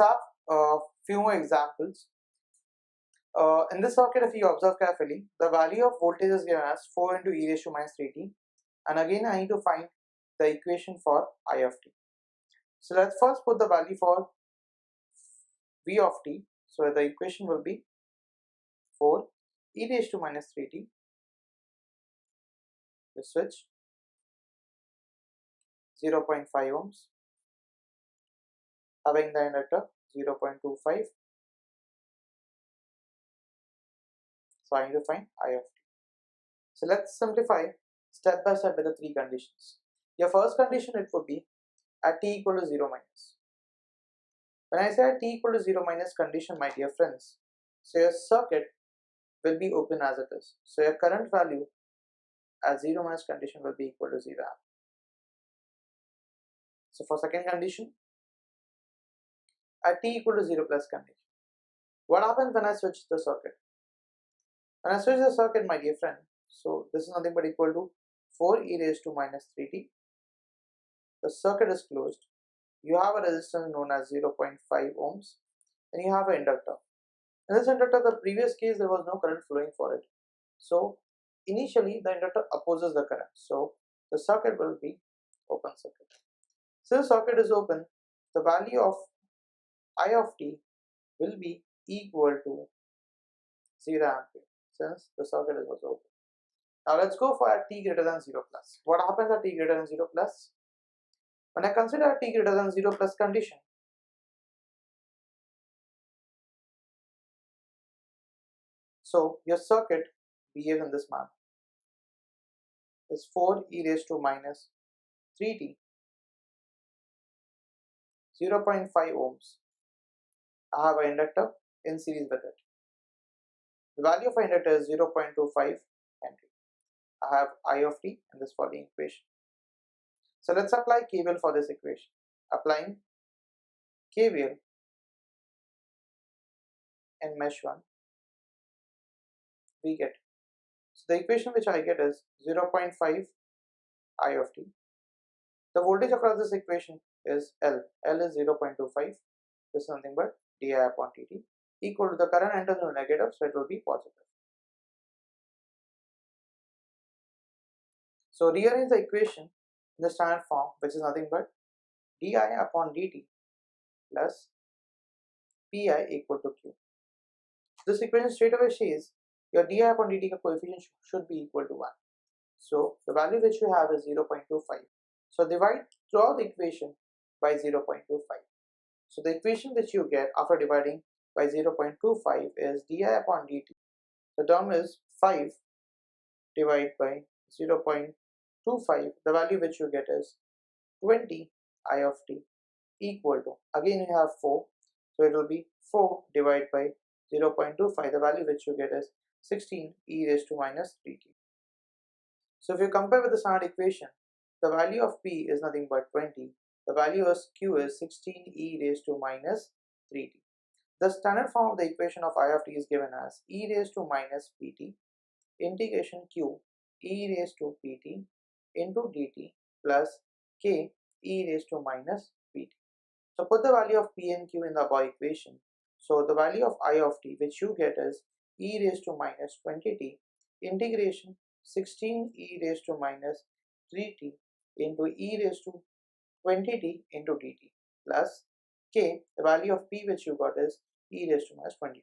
have a few more examples. In this circuit, if you observe carefully, the value of voltage is given as 4 into e raised to minus 3t, and again I need to find the equation for I of t. So let's first put the value for v of t. So the equation will be 4 e raised to minus 3t. We switch 0.5 ohms, having the inductor 0.25. So I need to find I of t. So let's simplify step by step with the three conditions. Your first condition, it would be at t equal to 0 minus. When I say at t equal to 0 minus condition, my dear friends, so your circuit will be open as it is. So your current value at 0 minus condition will be equal to 0 amp. So for second condition, at t equal to 0 plus condition, what happens when I switch the circuit? When I switch the circuit, my dear friend, so this is nothing but equal to 4 e raised to minus 3t. The circuit is closed. You have a resistance known as 0.5 ohms, and you have an inductor. In this inductor, the previous case there was no current flowing for it. So initially the inductor opposes the current. So the circuit will be open circuit. Since the circuit is open, the value of I of t will be equal to 0 ampere since the circuit was open. Now let's go for at t greater than 0 plus. What happens at t greater than 0 plus? When I consider at t greater than 0 plus condition, so your circuit behaves in this manner. Is 4 e raised to minus 3t, 0.5 ohms. I have an inductor in series with it. The value of an inductor is 0.25 Henry. I have I of t in this following equation. So let's apply KVL for this equation. Applying KVL in mesh 1, we get, so the equation which I get is 0.5 I of t. The voltage across this equation is L. L is 0.25. This is nothing but di upon dt, equal to the current enters into negative, so it will be positive. So rearrange the equation in the standard form, which is nothing but di upon dt plus pi equal to q. This equation straight away says your di upon dt coefficient should be equal to 1. So the value which you have is 0.25. So divide throughout the equation by 0.25. So the equation which you get after dividing by 0.25 is di upon dt. The term is 5 divided by 0.25. The value which you get is 20 I of t equal to, again you have 4, so it will be 4 divided by 0.25. The value which you get is 16 e raised to minus 3t. So if you compare with the standard equation, the value of p is nothing but 20. The value of q is 16 e raised to minus 3t. The standard form of the equation of I of t is given as e raised to minus pt integration q e raised to pt into dt plus k e raised to minus pt. So put the value of p and q in the above equation. So the value of I of t which you get is e raised to minus 20t integration 16 e raised to minus 3t into e raised to 20t into dt plus k, the value of p which you got is e raised to minus 20t.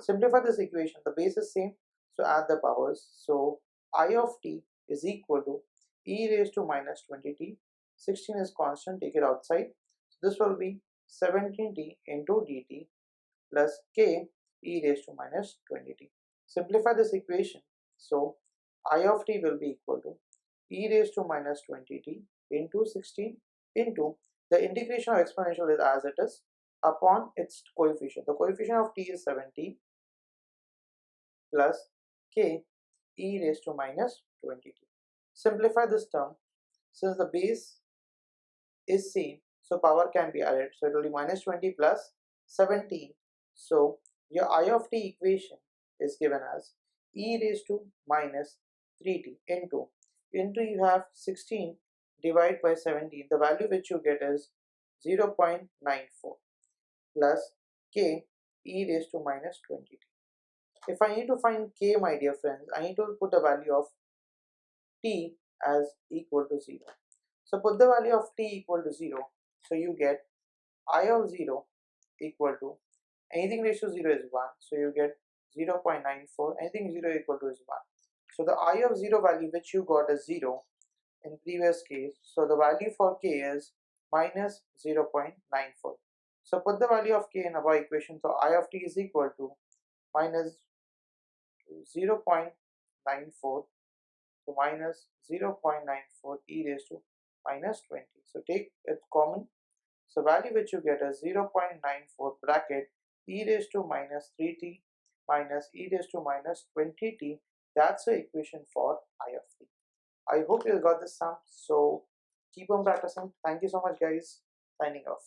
Simplify this equation, the base is same, so add the powers. So I of t is equal to e raised to minus 20t, 16 is constant, take it outside. So this will be 17t into dt plus k e raised to minus 20t. Simplify this equation, so I of t will be equal to e raised to minus 20t into 16 into the integration of exponential is as it is upon its coefficient. The coefficient of t is 70 plus k e raised to minus 20t. Simplify this term, since the base is same, so power can be added, so it will be minus 20 plus 17. So your I of t equation is given as e raised to minus 3t into you have 16 divided by 17. The value which you get is 0.94. plus k e raised to minus 20t. If I need to find k, my dear friends, I need to put the value of t as equal to 0. So put the value of t equal to 0. So you get I of 0 equal to anything raised to 0 is 1. So you get 0.94. Anything 0 equal to is 1. So the I of 0 value which you got is 0 in previous case. So the value for k is minus 0.94. So put the value of k in our equation. So I of t is equal to minus 0.94 to minus 0.94 e raised to minus 20. So take it common. So value which you get is 0.94 bracket e raised to minus 3t minus e raised to minus 20t. That's the equation for I of t. I hope you got this sum. So keep on practicing. Thank you so much, guys. Signing off.